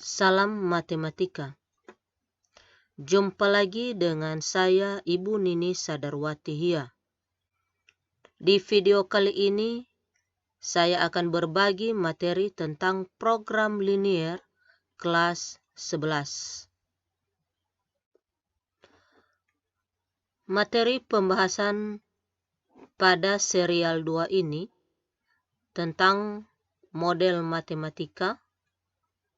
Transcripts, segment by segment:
Salam Matematika. Jumpa lagi dengan saya Ibu Nini Sadarwati Hia. Di video kali ini saya akan berbagi materi tentang program linier kelas 11. Materi pembahasan pada serial 2 ini tentang model matematika,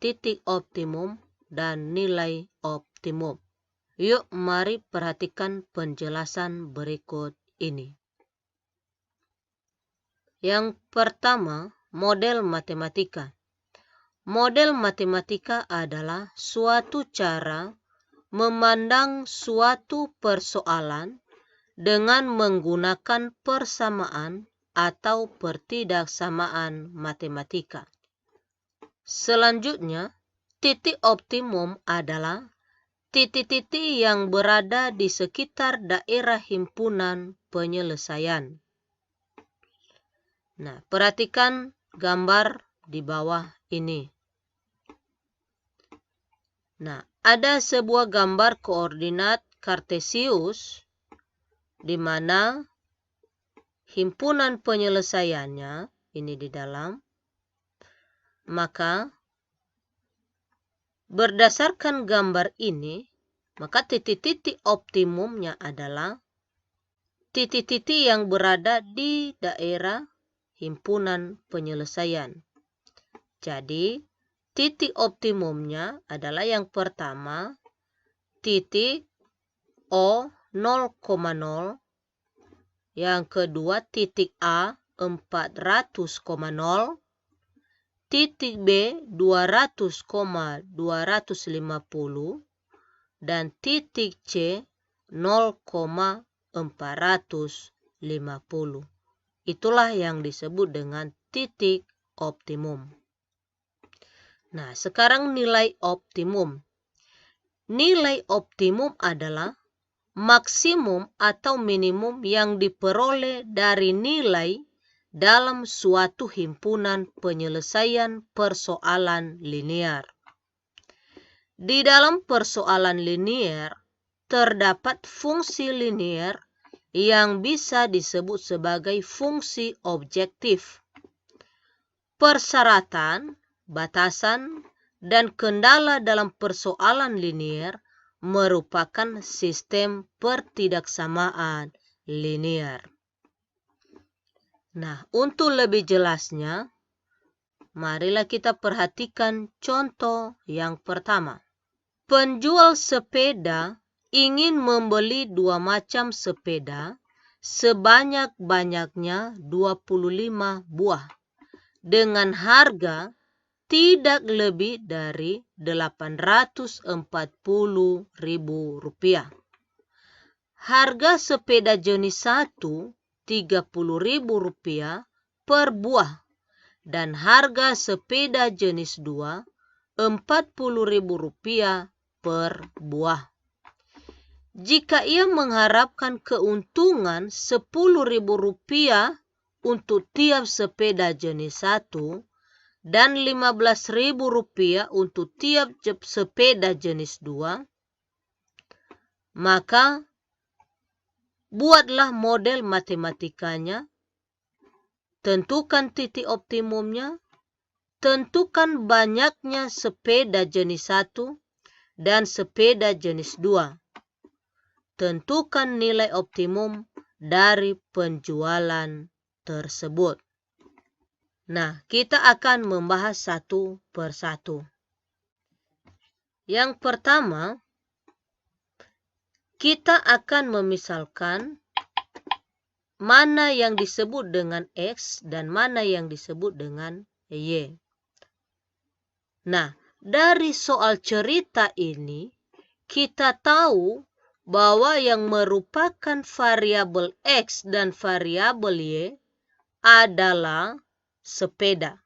titik optimum, dan nilai optimum. Yuk mari perhatikan penjelasan berikut ini. Yang pertama, model matematika. Model matematika adalah suatu cara memandang suatu persoalan dengan menggunakan persamaan atau pertidaksamaan matematika. Selanjutnya, titik optimum adalah titik-titik yang berada di sekitar daerah himpunan penyelesaian. Nah, perhatikan gambar di bawah ini. Nah, ada sebuah gambar koordinat kartesius di mana himpunan penyelesaiannya ini di dalam. Maka berdasarkan gambar ini, maka titik-titik optimumnya adalah titik-titik yang berada di daerah himpunan penyelesaian. Jadi, titik optimumnya adalah yang pertama, titik O 0,0, yang kedua titik A 400,0, titik B 200,250, dan titik C 0,450. Itulah yang disebut dengan titik optimum. Nah, sekarang nilai optimum. Nilai optimum adalah maksimum atau minimum yang diperoleh dari nilai dalam suatu himpunan penyelesaian persoalan linier. Di dalam persoalan linier, terdapat fungsi linier yang bisa disebut sebagai fungsi objektif. Persyaratan, batasan, dan kendala dalam persoalan linier merupakan sistem pertidaksamaan linier. Nah, untuk lebih jelasnya, marilah kita perhatikan contoh yang pertama. Penjual sepeda ingin membeli 2 macam sepeda sebanyak-banyaknya 25 buah dengan harga tidak lebih dari Rp840.000. Harga sepeda jenis 1 Rp30.000 per buah dan harga sepeda jenis 2 Rp40.000 per buah. Jika ia mengharapkan keuntungan Rp10.000 untuk tiap sepeda jenis 1 dan Rp15.000 untuk tiap sepeda jenis 2, maka buatlah model matematikanya, tentukan titik optimumnya, tentukan banyaknya sepeda jenis 1 dan sepeda jenis 2. Tentukan nilai optimum dari penjualan tersebut. Nah, kita akan membahas satu persatu. Yang pertama, kita akan memisalkan mana yang disebut dengan X dan mana yang disebut dengan Y. Nah, dari soal cerita ini, kita tahu bahwa yang merupakan variabel X dan variabel Y adalah sepeda.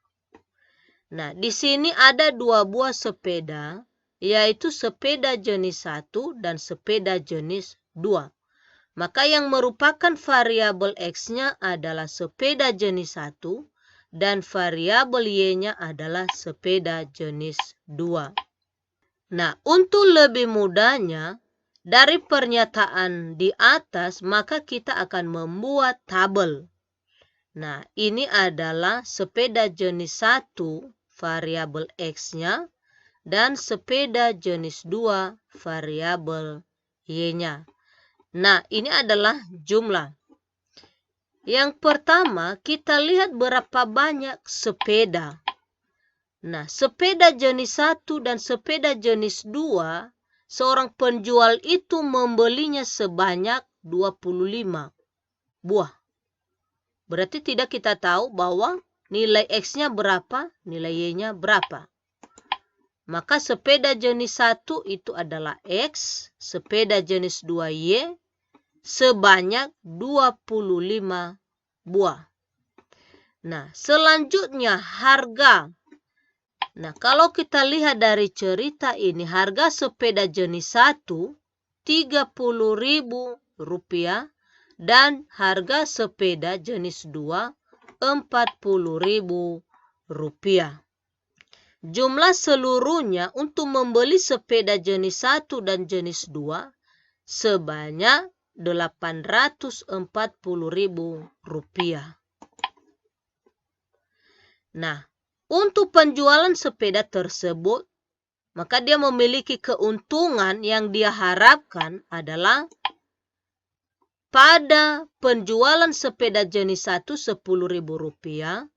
Nah, di sini ada 2 buah sepeda, yaitu sepeda jenis 1 dan sepeda jenis 2. Maka yang merupakan variabel X-nya adalah sepeda jenis 1 dan variabel Y-nya adalah sepeda jenis 2. Nah, untuk lebih mudahnya, dari pernyataan di atas, maka kita akan membuat tabel. Nah, ini adalah sepeda jenis 1 variabel X-nya dan sepeda jenis 2 variabel Y-nya. Nah, ini adalah jumlah. Yang pertama, kita lihat berapa banyak sepeda. Nah, sepeda jenis 1 dan sepeda jenis 2, seorang penjual itu membelinya sebanyak 25 buah. Berarti tidak kita tahu bahwa nilai X-nya berapa, nilai Y-nya berapa. Maka sepeda jenis 1 itu adalah X, sepeda jenis 2 Y, sebanyak 25 buah. Nah, selanjutnya harga. Nah, kalau kita lihat dari cerita ini, harga sepeda jenis 1 Rp30.000 dan harga sepeda jenis 2 Rp40.000. Jumlah seluruhnya untuk membeli sepeda jenis 1 dan jenis 2 sebanyak Rp840.000. Nah, untuk penjualan sepeda tersebut, maka dia memiliki keuntungan yang dia harapkan adalah pada penjualan sepeda jenis 1 Rp10.000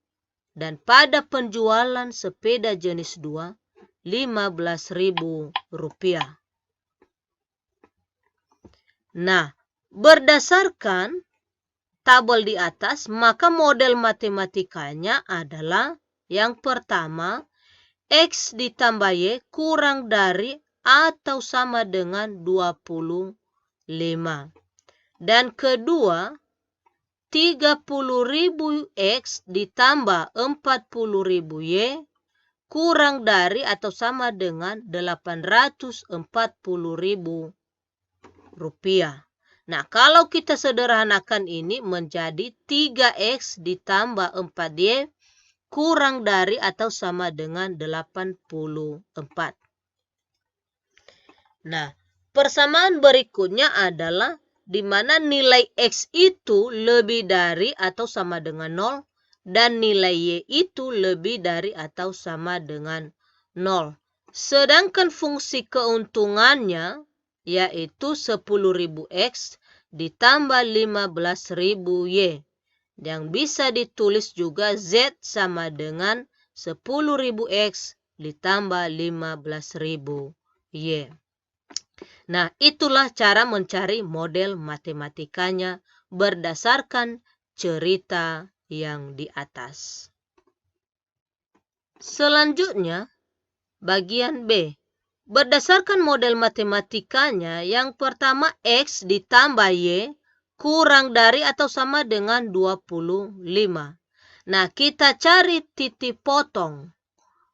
dan pada penjualan sepeda jenis 2 Rp15.000. Nah, berdasarkan tabel di atas, maka model matematikanya adalah yang pertama, X ditambah Y kurang dari atau sama dengan 25. Dan kedua, 30.000 X ditambah 40.000 Y kurang dari atau sama dengan 840.000 rupiah. Nah, kalau kita sederhanakan ini menjadi 3X ditambah 4Y kurang dari atau sama dengan 84. Nah, persamaan berikutnya adalah di mana nilai X itu lebih dari atau sama dengan 0 dan nilai Y itu lebih dari atau sama dengan 0. Sedangkan fungsi keuntungannya yaitu 10.000 X ditambah 15.000 Y. Yang bisa ditulis juga Z sama dengan 10.000 X ditambah 15.000 Y. Nah, itulah cara mencari model matematikanya berdasarkan cerita yang di atas. Selanjutnya, bagian B. Berdasarkan model matematikanya, yang pertama X ditambah Y kurang dari atau sama dengan 25. Nah, kita cari titik potong.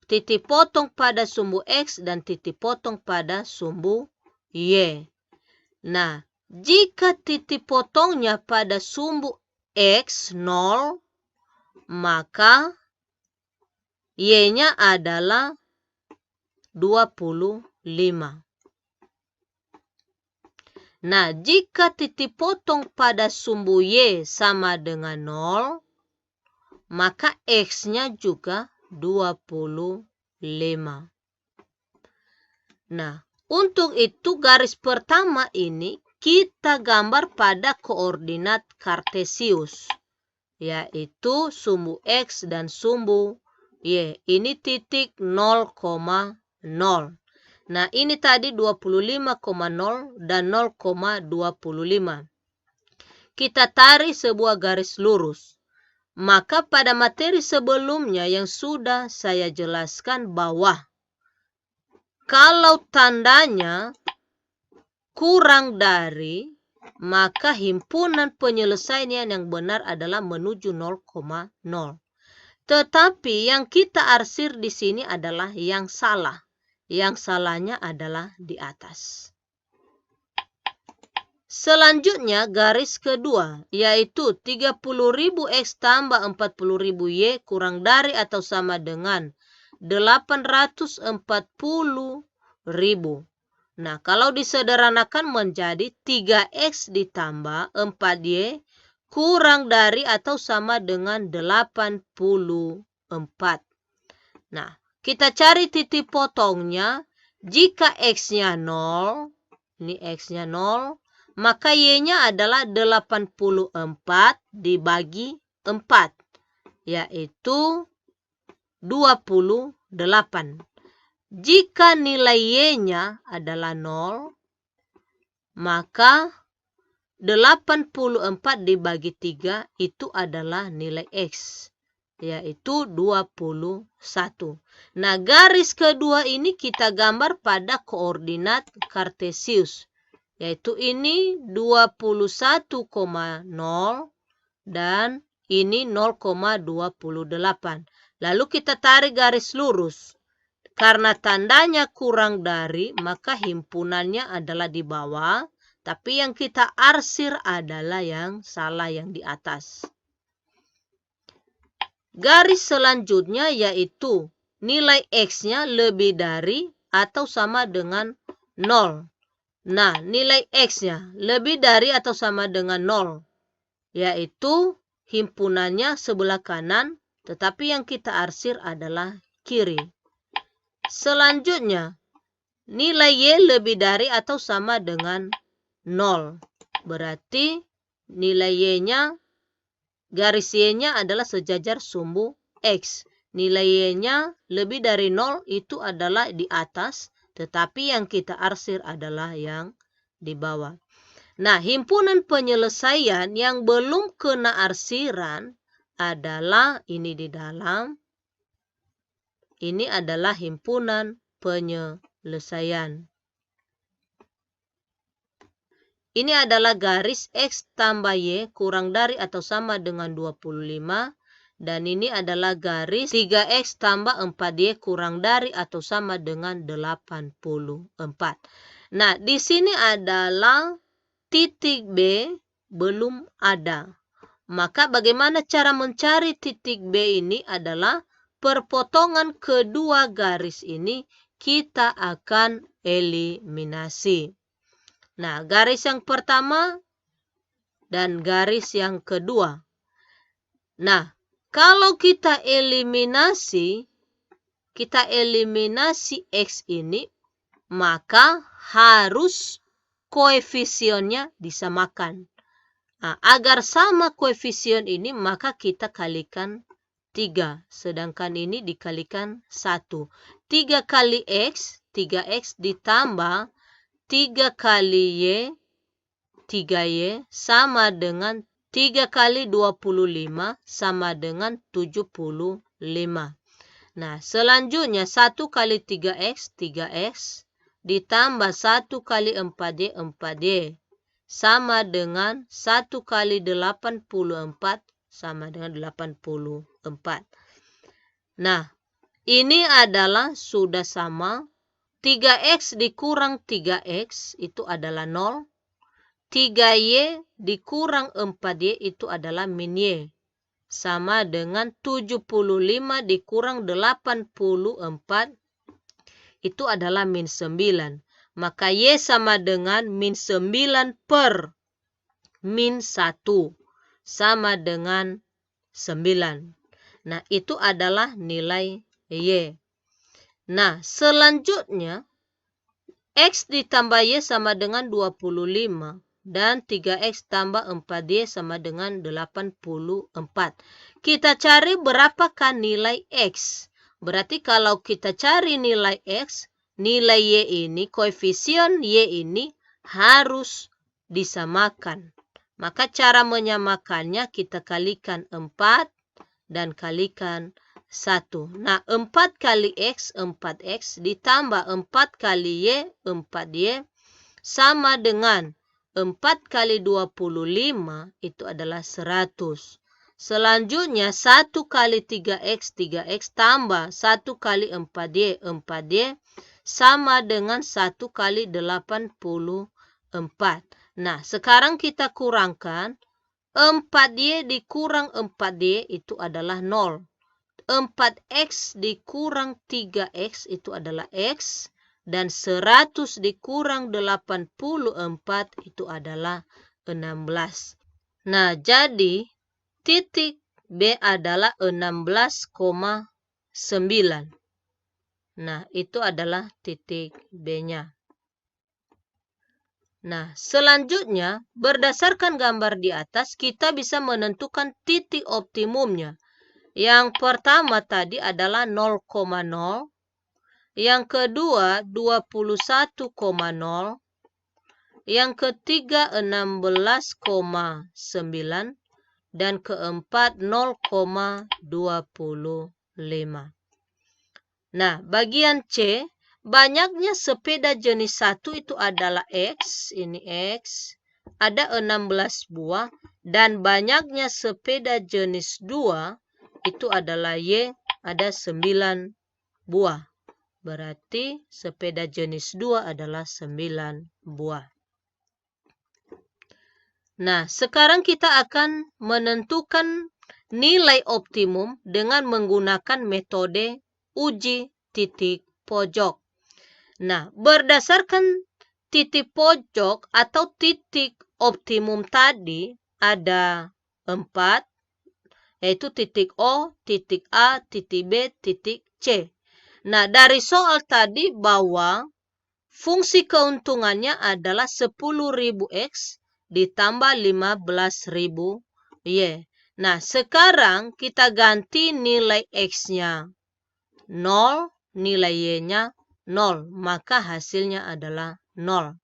Titik potong pada sumbu X dan titik potong pada sumbu Y. Nah, jika titik potongnya pada sumbu X 0, maka Y-nya adalah 25. Nah, jika titik potong pada sumbu Y sama dengan 0, maka X-nya juga 25. Nah, untuk itu garis pertama ini kita gambar pada koordinat kartesius, yaitu sumbu X dan sumbu Y. Ini titik 0,0. Nah, ini tadi 25,0 dan 0,25. Kita tarik sebuah garis lurus. Maka pada materi sebelumnya yang sudah saya jelaskan bahwa kalau tandanya kurang dari, maka himpunan penyelesaian yang benar adalah menuju 0,0. Tetapi yang kita arsir di sini adalah yang salah. Yang salahnya adalah di atas. Selanjutnya garis kedua, yaitu 30.000 X tambah 40.000 Y kurang dari atau sama dengan 840.000 Nah, kalau disederhanakan menjadi 3X ditambah 4Y kurang dari atau sama dengan 84. Nah, kita cari titik potongnya. Jika X-nya 0, ini X-nya 0, maka Y-nya adalah 84 dibagi 4, yaitu 28. Jika nilai Y-nya adalah 0, maka 84 dibagi 3 itu adalah nilai X, yaitu 21. Nah, garis kedua ini kita gambar pada koordinat kartesius, yaitu ini 21,0 dan ini 0,28. Lalu kita tarik garis lurus. Karena tandanya kurang dari, maka himpunannya adalah di bawah, tapi yang kita arsir adalah yang salah, yang di atas. Garis selanjutnya yaitu nilai X-nya lebih dari atau sama dengan 0. Nah, nilai X-nya lebih dari atau sama dengan 0, yaitu himpunannya sebelah kanan, tetapi yang kita arsir adalah kiri. Selanjutnya, nilai Y lebih dari atau sama dengan 0. Berarti nilai Y-nya, garis Y-nya adalah sejajar sumbu X. Nilai Y-nya lebih dari 0 itu adalah di atas, tetapi yang kita arsir adalah yang di bawah. Nah, himpunan penyelesaian yang belum kena arsiran adalah ini di dalam. Ini adalah himpunan penyelesaian. Ini adalah garis X tambah Y kurang dari atau sama dengan 25. Dan ini adalah garis 3X tambah 4Y kurang dari atau sama dengan 84. Nah, di sini adalah titik B belum ada. Maka bagaimana cara mencari titik B ini adalah perpotongan kedua garis ini kita akan eliminasi. Nah, garis yang pertama dan garis yang kedua. Nah, kalau kita eliminasi X ini, maka harus koefisiennya disamakan. Nah, agar sama koefisien ini, maka kita kalikan 3, sedangkan ini dikalikan 1. 3 kali X, 3X ditambah 3 kali Y, 3Y, sama dengan 3 kali 25, sama dengan 75. Nah, selanjutnya 1 kali 3X, 3X, ditambah 1 kali 4Y, 4Y, sama dengan 1 kali 84, sama dengan 84. Nah, ini adalah sudah sama. 3X dikurang 3X itu adalah 0. 3Y dikurang 4Y itu adalah min Y. Sama dengan 75 dikurang 84 itu adalah min 9. Maka Y sama dengan min 9 per min 1. Sama dengan 9. Nah, itu adalah nilai Y. Nah, selanjutnya X ditambah Y sama dengan 25. Dan 3X tambah 4Y sama dengan 84. Kita cari berapakah nilai X. Berarti kalau kita cari nilai X, nilai Y ini, koefisien Y ini harus disamakan. Maka cara menyamakannya kita kalikan 4 dan kalikan 1. Nah, 4 kali X, 4X, ditambah 4 kali Y, 4Y, sama dengan 4 kali 25, itu adalah 100. Selanjutnya, 1 kali 3X, 3X, tambah 1 kali 4Y, 4Y, sama dengan 1 kali 84. Nah, sekarang kita kurangkan. 4Y dikurang 4Y itu adalah 0. 4X dikurang 3X itu adalah X. dan 100 dikurang 84 itu adalah 16. Nah, jadi titik B adalah 16,9. Nah, itu adalah titik B-nya. Nah, selanjutnya, berdasarkan gambar di atas, kita bisa menentukan titik optimumnya. Yang pertama tadi adalah 0,0, yang kedua 21,0, yang ketiga 16,9, dan keempat 0,25. Nah, bagian C, banyaknya sepeda jenis 1 itu adalah X, ini X, ada 16 buah, dan banyaknya sepeda jenis 2 itu adalah Y, ada 9 buah. Berarti sepeda jenis 2 adalah 9 buah. Nah, sekarang kita akan menentukan nilai optimum dengan menggunakan metode uji titik pojok. Nah, berdasarkan titik pojok atau titik optimum tadi ada 4, yaitu titik O, titik A, titik B, titik C. Nah, dari soal tadi bahwa fungsi keuntungannya adalah 10.000 X ditambah 15.000 Y. Nah, sekarang kita ganti nilai X-nya 0, nilai Y-nya 0, maka hasilnya adalah 0.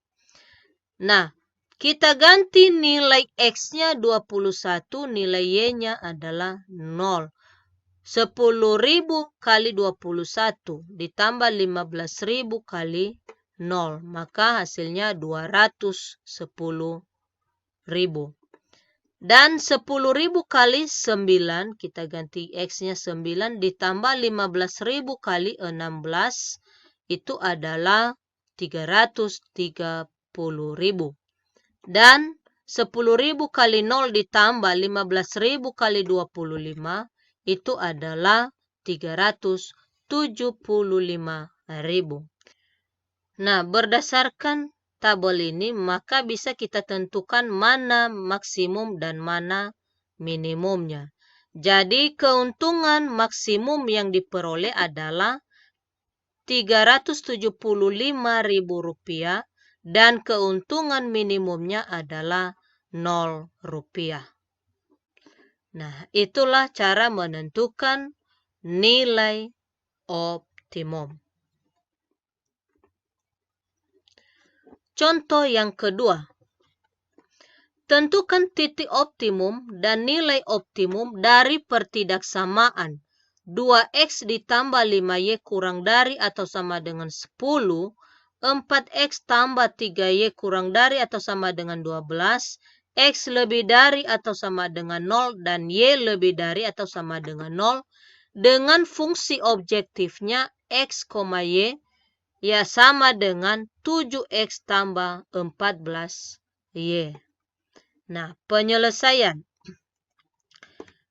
Nah, kita ganti nilai X-nya 21, nilai Y-nya adalah 0. 10.000 kali 21 ditambah 15.000 kali 0, maka hasilnya 210.000. Dan 10.000 kali 9, kita ganti X-nya 9, ditambah 15.000 kali 16, itu adalah 330.000. Dan 10.000 kali 0 ditambah 15.000 kali 25, itu adalah 375.000. Nah, berdasarkan tabel ini, maka bisa kita tentukan mana maksimum dan mana minimumnya. Jadi, keuntungan maksimum yang diperoleh adalah Rp375.000 dan keuntungan minimumnya adalah Rp0. Nah, itulah cara menentukan nilai optimum. Contoh yang kedua. Tentukan titik optimum dan nilai optimum dari pertidaksamaan 2X ditambah 5Y kurang dari atau sama dengan 10, 4X tambah 3Y kurang dari atau sama dengan 12, X lebih dari atau sama dengan 0, dan Y lebih dari atau sama dengan 0, dengan fungsi objektifnya X, Y, ya sama dengan 7X tambah 14Y. Nah, penyelesaian.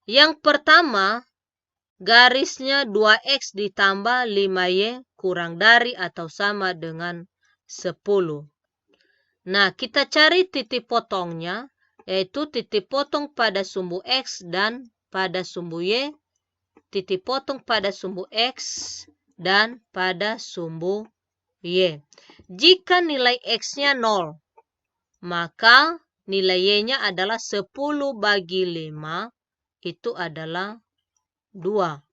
Yang pertama, garisnya 2X ditambah 5Y kurang dari atau sama dengan 10. Nah, kita cari titik potongnya, yaitu titik potong pada sumbu X dan pada sumbu Y, titik potong pada sumbu X dan pada sumbu Y. Jika nilai X-nya 0, maka nilai Y-nya adalah 10 bagi 5, itu adalah 2.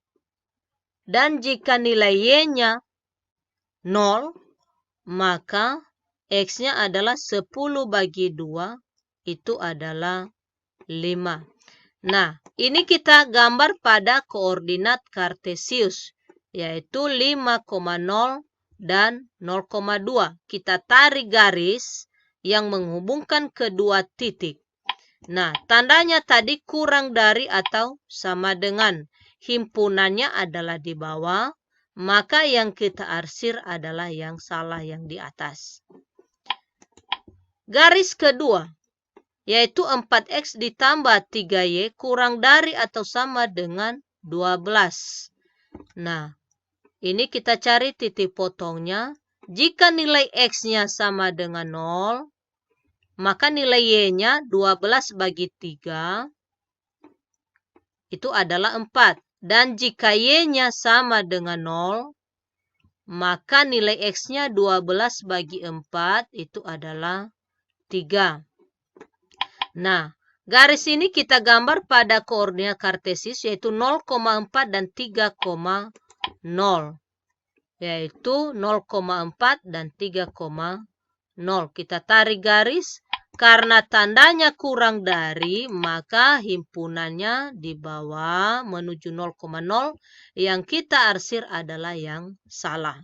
Dan jika nilai Y-nya 0, maka X-nya adalah 10 bagi 2, itu adalah 5. Nah, ini kita gambar pada koordinat kartesius, yaitu 5,0 dan 0,2. Kita tarik garis yang menghubungkan kedua titik. Nah, tandanya tadi kurang dari atau sama dengan. Himpunannya adalah di bawah, maka yang kita arsir adalah yang salah yang di atas. Garis kedua, yaitu 4X ditambah 3Y kurang dari atau sama dengan 12. Nah, ini kita cari titik potongnya, jika nilai X-nya sama dengan 0, maka nilai Y-nya 12 bagi 3 itu adalah 4. Dan jika Y-nya sama dengan 0, maka nilai X-nya 12 bagi 4 itu adalah 3. Nah, garis ini kita gambar pada koordinat kartesius yaitu 0,4 dan 3,0. Yaitu 0,4 dan 3,0. Kita tarik garis. Karena tandanya kurang dari, maka himpunannya di bawah menuju 0,0. Yang kita arsir adalah yang salah.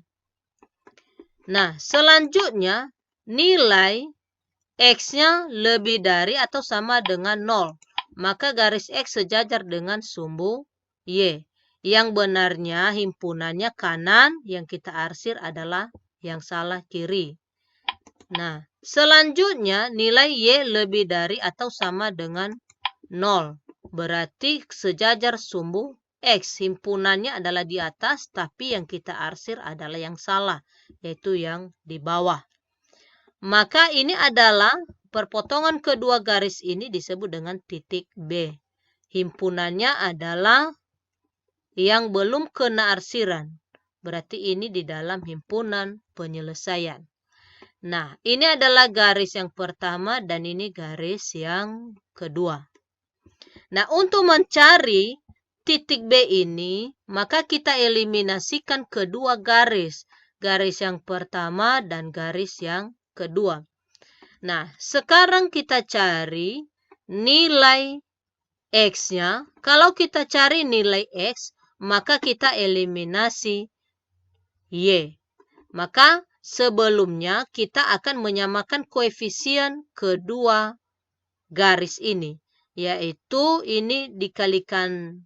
Nah, selanjutnya nilai X-nya lebih dari atau sama dengan 0. Maka garis X sejajar dengan sumbu Y. Yang benarnya himpunannya kanan, yang kita arsir adalah yang salah kiri. Nah, selanjutnya nilai Y lebih dari atau sama dengan 0. Berarti sejajar sumbu X. Himpunannya adalah di atas, tapi yang kita arsir adalah yang salah, yaitu yang di bawah. Maka ini adalah perpotongan kedua garis ini disebut dengan titik B. Himpunannya adalah yang belum kena arsiran. Berarti ini di dalam himpunan penyelesaian. Nah, ini adalah garis yang pertama dan ini garis yang kedua. Nah, untuk mencari titik B ini, maka kita eliminasikan kedua garis. Garis yang pertama dan garis yang kedua. Nah, sekarang kita cari nilai X-nya. Kalau kita cari nilai X, maka kita eliminasi Y. Maka sebelumnya kita akan menyamakan koefisien kedua garis ini. Yaitu ini dikalikan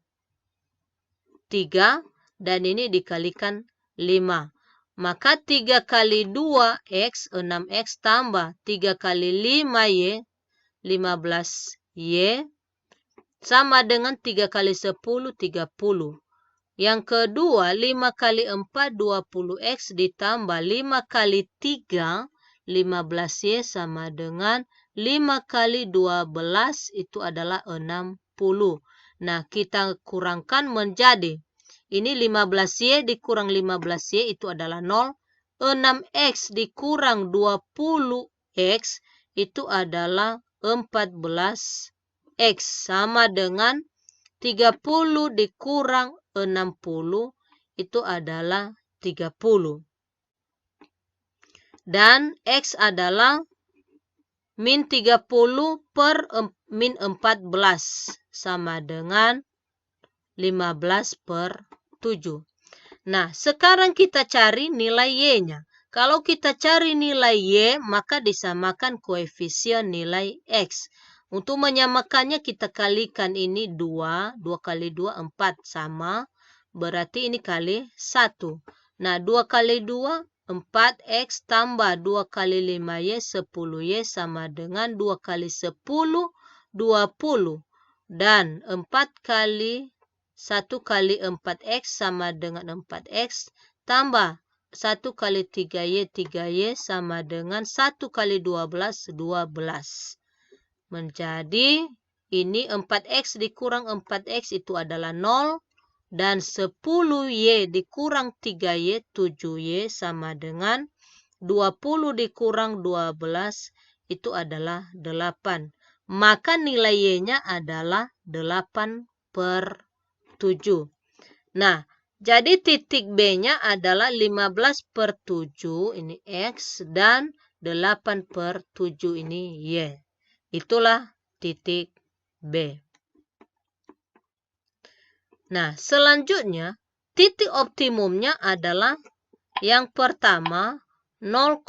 3 dan ini dikalikan 5. Maka 3 kali 2X, 6X tambah 3 kali 5Y, 15Y, sama dengan 3 kali 10, 30. Yang kedua, 5 kali 4, 20X ditambah 5 kali 3, 15Y sama dengan 5 kali 12 itu adalah 60. Nah, kita kurangkan menjadi ini 15Y dikurang 15Y itu adalah 0. 6X dikurang 20X itu adalah 14X sama dengan 30 dikurang 60 itu adalah 30. Dan X adalah min 30 per min 14 sama dengan 15 per 7. Nah, sekarang kita cari nilai Y-nya. Kalau kita cari nilai Y, maka disamakan koefisien nilai X. Untuk menyamakannya kita kalikan ini 2. 2 kali 2, 4 sama. Berarti ini kali 1. Nah, 2 kali 2, 4X tambah 2 kali 5Y, 10Y sama dengan 2 kali 10, 20. Dan 4 kali 1 kali 4X sama dengan 4X tambah 1 kali 3Y, 3Y sama dengan 1 kali 12, 12. Menjadi ini 4X dikurang 4X itu adalah 0. Dan 10Y dikurang 3Y, 7Y sama dengan 20 dikurang 12 itu adalah 8. Maka nilai Y-nya adalah 8 per 7. Nah, jadi titik B-nya adalah 15 per 7 ini X dan 8 per 7 ini Y. Itulah titik B. Nah, selanjutnya titik optimumnya adalah yang pertama 0,0,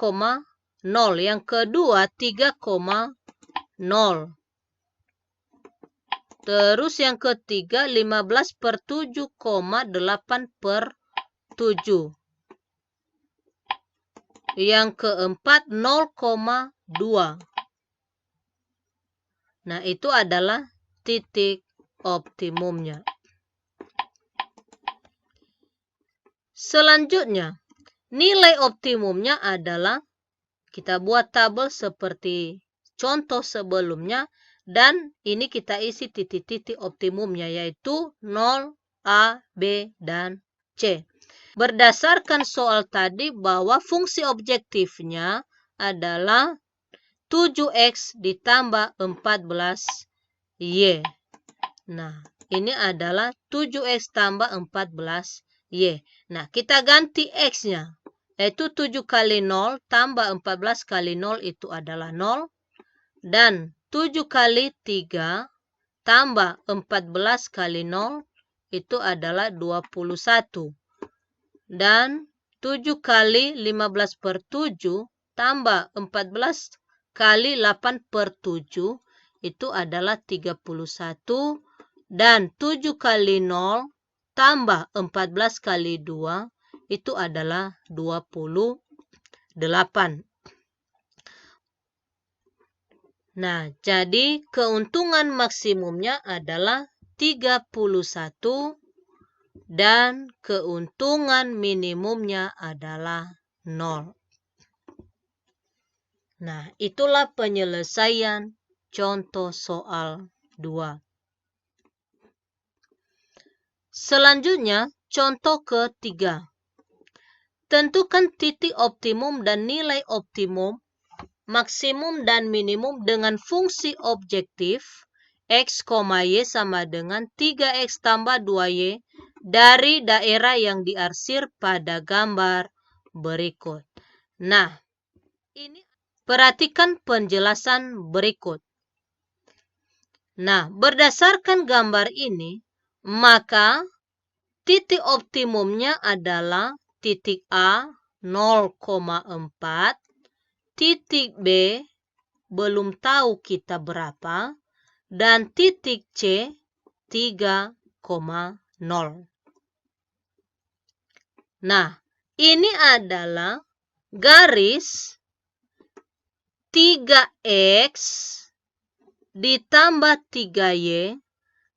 yang kedua 3,0. Terus yang ketiga 15 per 7, 8 per 7. Yang keempat 0,2. Nah, itu adalah titik optimumnya. Selanjutnya, nilai optimumnya adalah, kita buat tabel seperti contoh sebelumnya, dan ini kita isi titik-titik optimumnya, yaitu 0, A, B, dan C. Berdasarkan soal tadi bahwa fungsi objektifnya adalah 7X ditambah 14Y. Nah, ini adalah 7X tambah 14Y. Nah, kita ganti X-nya. Yaitu 7 kali 0 tambah 14 kali 0 itu adalah 0. Dan 7 kali 3 tambah 14 kali 0 itu adalah 21. Dan 7 kali 15 per 7 tambah 14 kali 8 per 7 itu adalah 31. Dan 7 kali 0 tambah 14 kali 2 itu adalah 28. Nah, jadi keuntungan maksimumnya adalah 31 dan keuntungan minimumnya adalah 0. Nah, itulah penyelesaian contoh soal 2. Selanjutnya, contoh ketiga. Tentukan titik optimum dan nilai optimum, maksimum dan minimum dengan fungsi objektif X, Y sama dengan 3X tambah 2Y dari daerah yang diarsir pada gambar berikut. Nah, ini perhatikan penjelasan berikut. Nah, berdasarkan gambar ini, maka titik optimumnya adalah titik A 0,4, titik B belum tahu kita berapa, dan titik C 3,0. Nah, ini adalah garis 3X ditambah 3Y.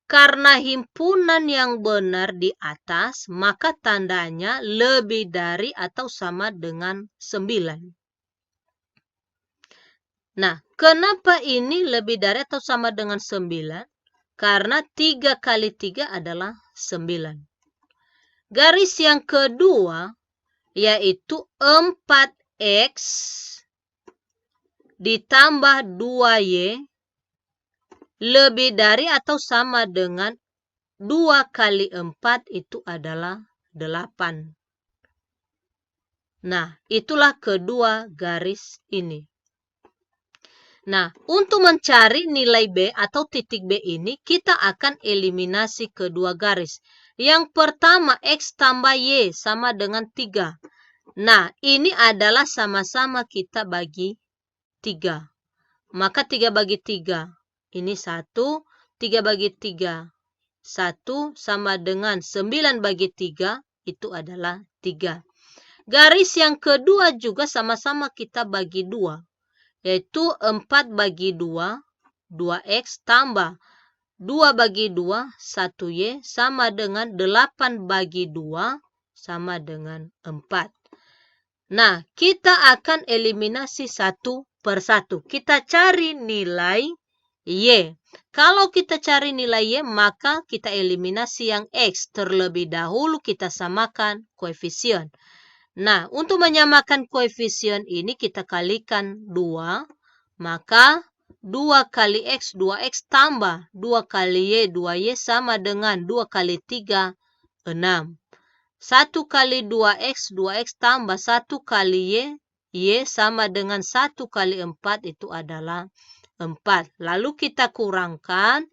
Karena himpunan yang benar di atas, maka tandanya lebih dari atau sama dengan 9. Nah, kenapa ini lebih dari atau sama dengan 9? Karena 3 kali 3 adalah 9. Garis yang kedua, yaitu 4X ditambah 2Y lebih dari atau sama dengan 2 kali 4 itu adalah 8. Nah, itulah kedua garis ini. Nah, untuk mencari nilai B atau titik B ini, kita akan eliminasi kedua garis. Yang pertama, X tambah Y sama dengan 3. Nah, ini adalah sama-sama kita bagi 3. Maka 3 bagi 3. Ini 1, 3 bagi 3. 1 sama dengan 9 bagi 3, itu adalah 3. Garis yang kedua juga sama-sama kita bagi 2, yaitu 4 bagi 2, 2X tambah 2 bagi 2, 1Y sama dengan 8 bagi 2 sama dengan 4. Nah, kita akan eliminasi satu per satu. Kita cari nilai Y. Kalau kita cari nilai Y, maka kita eliminasi yang X. Terlebih dahulu kita samakan koefisien. Nah, untuk menyamakan koefisien ini kita kalikan 2. Maka 2 kali X, 2X tambah 2 kali Y, 2Y sama dengan 2 kali 3, 6. 1 kali 2X, 2X tambah 1 kali Y sama dengan 1 kali 4 itu adalah 4. Lalu kita kurangkan,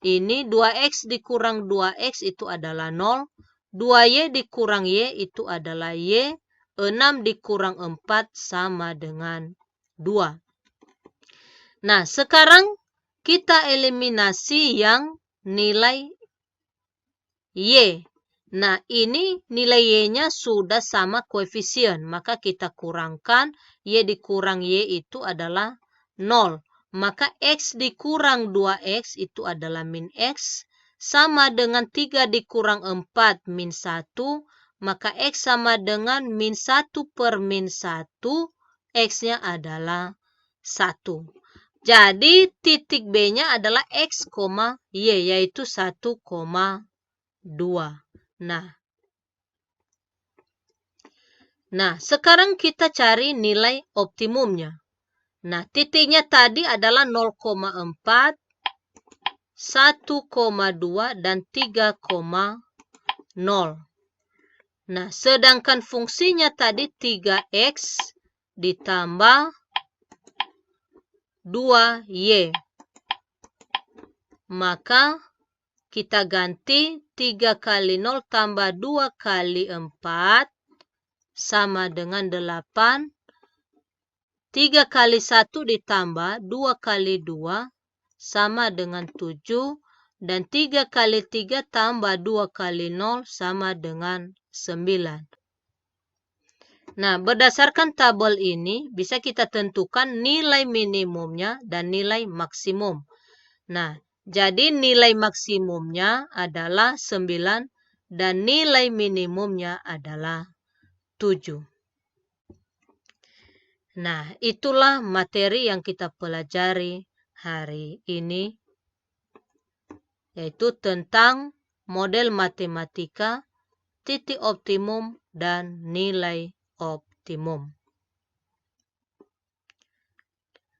ini 2X dikurang 2X itu adalah 0. 2Y dikurang Y itu adalah Y. 6 dikurang 4 sama dengan 2. Nah, sekarang kita eliminasi yang nilai Y. Nah, ini nilai Y-nya sudah sama koefisien. Maka kita kurangkan, Y dikurang Y itu adalah 0. Maka X dikurang 2X itu adalah min X. Sama dengan 3 dikurang 4 min 1. maka X sama dengan min 1 per min 1, X-nya adalah 1. Jadi titik B-nya adalah X, Y, yaitu 1,2. Nah, sekarang kita cari nilai optimumnya. Nah, titiknya tadi adalah 0,4, 1,2, dan 3,0. Nah, sedangkan fungsinya tadi 3X ditambah 2Y. Maka kita ganti 3 kali 0 tambah 2 kali 4 sama dengan 8. 3 kali 1 ditambah 2 kali 2 sama dengan 7. Dan 3 kali 3 tambah 2 kali 0 sama dengan 9. Nah, berdasarkan tabel ini bisa kita tentukan nilai minimumnya dan nilai maksimum. Nah, jadi nilai maksimumnya adalah 9 dan nilai minimumnya adalah 7. Nah, itulah materi yang kita pelajari hari ini, yaitu tentang model matematika, titik optimum, dan nilai optimum.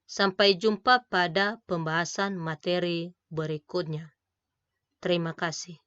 Sampai jumpa pada pembahasan materi berikutnya. Terima kasih.